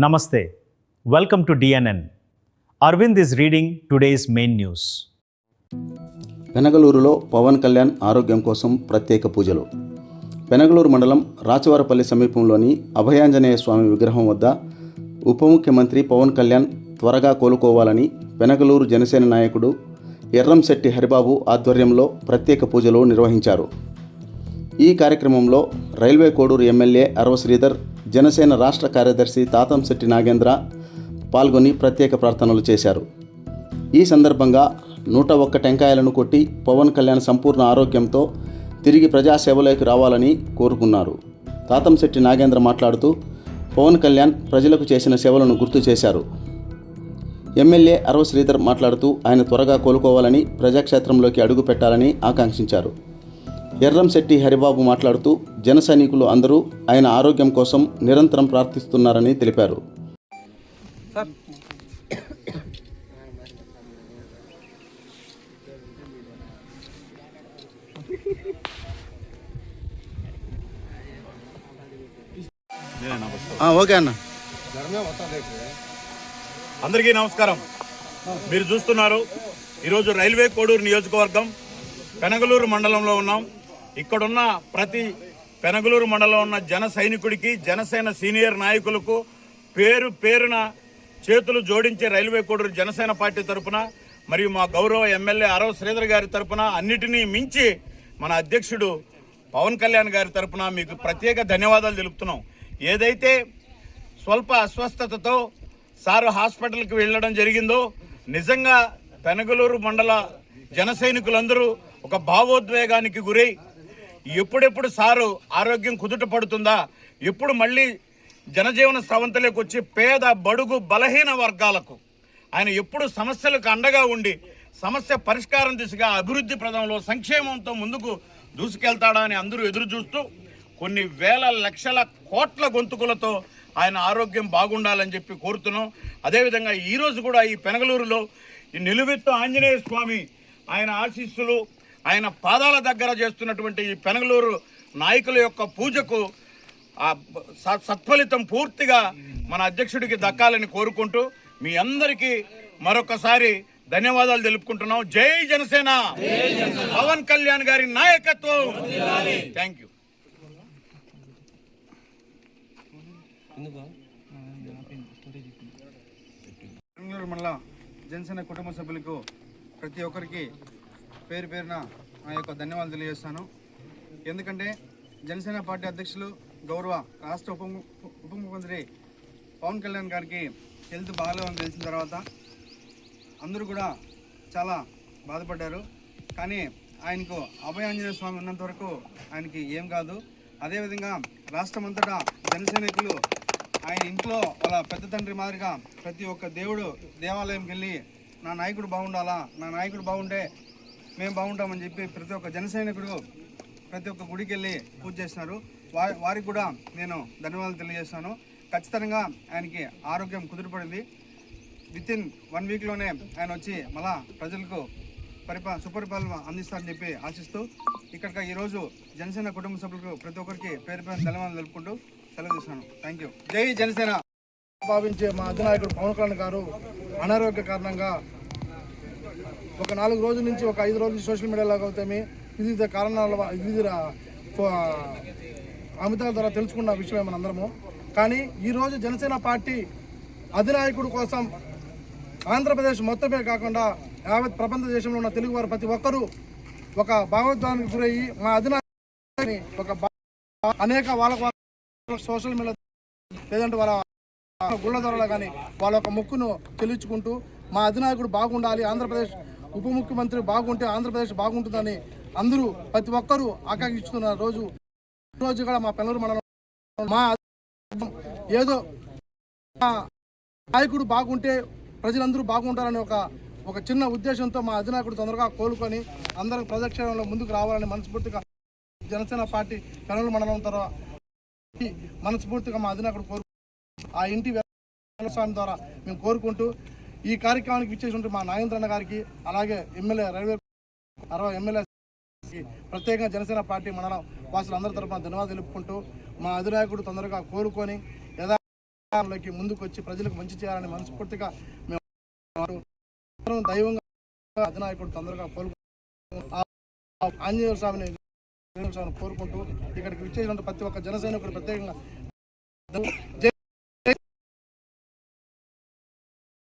Namaste. Welcome to DNN. Arvind is reading today's main news. పెనగలూరులో Pawan Kalyan ఆరోగ్యం కోసం ప్రత్యేక పూజలు. పెనగలూరు మండలం రాచవారపల్లి సమీపంలోని అభయాంజనేయ స్వామి విగ్రహం వద్ద ఉప ముఖ్యమంత్రి పవన్ కళ్యాణ్ త్వరగా కోలుకోవాలని పెనగలూరు జనసేన నాయకుడు ఎర్రంశెట్టి హరిబాబు ఆధ్వర్యంలో ప్రత్యేక పూజలు నిర్వహించారు. ఈ కార్యక్రమంలో రైల్వే కోడూరు ఎమ్మెల్యే అరవ శ్రీధర్, జనసేన రాష్ట్ర కార్యదర్శి తాతంశెట్టి నాగేంద్ర పాల్గొని ప్రత్యేక ప్రార్థనలు చేశారు. ఈ సందర్భంగా 101 టెంకాయలను కొట్టి పవన్ కళ్యాణ్ సంపూర్ణ ఆరోగ్యంతో తిరిగి ప్రజాసేవలోకి రావాలని కోరుకున్నారు. తాతంశెట్టి నాగేంద్ర మాట్లాడుతూ పవన్ కళ్యాణ్ ప్రజలకు చేసిన సేవలను గుర్తు చేశారు. ఎమ్మెల్యే అరవ శ్రీధర్ మాట్లాడుతూ ఆయన త్వరగా కోలుకోవాలని, ప్రజాక్షేత్రంలోకి అడుగు పెట్టాలని ఆకాంక్షించారు. ఎర్రంశెట్టి హరిబాబు మాట్లాడుతూ జన సైనికులు అందరూ ఆయన ఆరోగ్యం కోసం నిరంతరం ప్రార్థిస్తున్నారని తెలిపారు. ఓకే అన్న. అందరికీ నమస్కారం. మీరు చూస్తున్నారు ఈరోజు రైల్వే కోడూరు నియోజకవర్గం పెనగలూరు మండలంలో ఉన్నాం. ఇక్కడున్న ప్రతి పెనగలూరు మండలంలో ఉన్న జన సైనికుడికి, జనసేన సీనియర్ నాయకులకు పేరు పేరున చేతులు జోడించే రైల్వే కోడూరు జనసేన పార్టీ తరఫున మరియు మా గౌరవ ఎమ్మెల్యే అరవ శ్రీధర్ గారి తరఫున, అన్నిటినీ మించి మన అధ్యక్షుడు పవన్ కళ్యాణ్ గారి తరఫున మీకు ప్రత్యేక ధన్యవాదాలు తెలుపుతున్నాం. ఏదైతే స్వల్ప అస్వస్థతతో సారు హాస్పిటల్కి వెళ్ళడం జరిగిందో, నిజంగా పెనగలూరు మండల జన సైనికులందరూ ఒక భావోద్వేగానికి గురై ఎప్పుడెప్పుడు సారు ఆరోగ్యం కుదుట పడుతుందా, ఎప్పుడు మళ్ళీ జనజీవన స్రవంతిలోకి వచ్చి పేద, బడుగు, బలహీన వర్గాలకు ఆయన ఎప్పుడు సమస్యలకు అండగా ఉండి సమస్య పరిష్కారం దిశగా అభివృద్ధి ప్రదంలో సంక్షేమంతో ముందుకు దూసుకెళ్తాడా అని అందరూ ఎదురు చూస్తూ కొన్ని వేల లక్షల కోట్ల గొంతుకులతో ఆయన ఆరోగ్యం బాగుండాలని చెప్పి కోరుతున్నాం. అదేవిధంగా ఈరోజు కూడా ఈ పెనగలూరులో ఈ నిలువెత్తు ఆంజనేయ స్వామి ఆయన ఆశీస్సులు, ఆయన పాదాల దగ్గర చేస్తున్నటువంటి ఈ పెనగలూరు నాయకుల యొక్క పూజకు సత్ఫలితం పూర్తిగా మన అధ్యక్షుడికి దక్కాలని కోరుకుంటూ మీ అందరికీ మరొకసారి ధన్యవాదాలు తెలుపుకుంటున్నాం. జై జనసేన, పవన్ కళ్యాణ్ గారి నాయకత్వం. Thank you. పెనగలూరు మండల జనసేన కుటుంబ సభ్యులకు ప్రతి ఒక్కరికి పేరు పేరున నా యొక్క ధన్యవాదాలు తెలియజేస్తాను. ఎందుకంటే జనసేన పార్టీ అధ్యక్షులు గౌరవ రాష్ట్ర ఉప ముఖ్యమంత్రి పవన్ కళ్యాణ్ గారికి హెల్త్ బాగాలేదని తెలిసిన తర్వాత అందరూ కూడా చాలా బాధపడ్డారు. కానీ ఆయనకు అభయాంజనేయ స్వామి ఉన్నంత వరకు ఆయనకి ఏం కాదు. అదేవిధంగా రాష్ట్రమంతటా జనసైనికులు ఆయన ఇంట్లో వాళ్ళ పెద్ద తండ్రి మాదిరిగా ప్రతి ఒక్క దేవాలయంకి వెళ్ళి నా నాయకుడు బాగుండాలా, నా నాయకుడు బాగుంటే మేము బాగుంటామని చెప్పి ప్రతి ఒక్క జనసైనికుడు ప్రతి ఒక్క గుడికి వెళ్ళి పూజ చేస్తున్నారు. వారికి కూడా నేను ధన్యవాదాలు తెలియజేస్తాను. ఖచ్చితంగా ఆయనకి ఆరోగ్యం కుదురుపడింది. వితిన్ 1 వీక్లోనే ఆయన వచ్చి మళ్ళా ప్రజలకు సుపరిపాలన అందిస్తారని చెప్పి ఆశిస్తూ ఇక్కడికి ఈరోజు జనసేన కుటుంబ సభ్యులకు ప్రతి ఒక్కరికి పేరు పేరు ధన్యవాదాలు తెలుపుకుంటూ సెలవు తీస్తున్నాను. Thank you. జై జనసేన. భావించే మా అధినాయకుడు పవన్ కళ్యాణ్ గారు అనారోగ్య కారణంగా ఒక 4 రోజుల నుంచి, ఒక 5 రోజులు సోషల్ మీడియాలో అవుతామే వివిధ కారణాల వివిధ అమితాల ద్వారా తెలుసుకున్న విషయమే మనందరము. కానీ ఈరోజు జనసేన పార్టీ అధినాయకుడు కోసం ఆంధ్రప్రదేశ్ మొత్తమే కాకుండా యావత్ ప్రపంచ దేశంలో ఉన్న తెలుగు వారు ప్రతి ఒక్కరూ ఒక భావోద్వేగానికి గురయ్యి మా అధినాయకుడిని అనేక వాళ్ళ సోషల్ మీడియా లేదంటే వాళ్ళ గుళ్ళ ద్వారా కానీ వాళ్ళ యొక్క మొక్కును చెల్లించుకుంటూ మా అధినాయకుడు బాగుండాలి, ఆంధ్రప్రదేశ్ ఉప ముఖ్యమంత్రి బాగుంటే ఆంధ్రప్రదేశ్ బాగుంటుందని అందరూ ప్రతి ఒక్కరూ ఆకాంక్షిస్తున్న రోజు కూడా మా పెనగలూరు మండలం మా ఏదో నాయకుడు బాగుంటే ప్రజలందరూ బాగుంటారని ఒక చిన్న ఉద్దేశంతో మా అధినాయకుడు తొందరగా కోలుకొని అందరూ ప్రజాక్షేత్రంలో ముందుకు రావాలని మనస్ఫూర్తిగా జనసేన పార్టీ పెనగలూరు మండలం తర్వాత మనస్ఫూర్తిగా మా అధినాయకుడు కోరు ఆ ఇంటి స్వామి ద్వారా మేము కోరుకుంటూ ఈ కార్యక్రమానికి ఇచ్చేసి మా నాగేంద్రన్న గారికి, అలాగే ఎమ్మెల్యే రైల్వే ఎమ్మెల్యే ప్రత్యేకంగా జనసేన పార్టీ మండలం వాసులందరి తరఫున ధన్యవాదాలు తెలుపుకుంటూ మా అధినాయకుడు తొందరగా కోరుకొని లోకి ముందుకు వచ్చి ప్రజలకు మంచి చేయాలని మనస్ఫూర్తిగా మేము దైవంగా అధినాయకుడు తొందరగా ఆంజనేయ స్వామిని కోరుకుంటూ ఇక్కడికి విచ్చేసినటువంటి ప్రతి ఒక్క జన సైనికుడు ప్రత్యేకంగా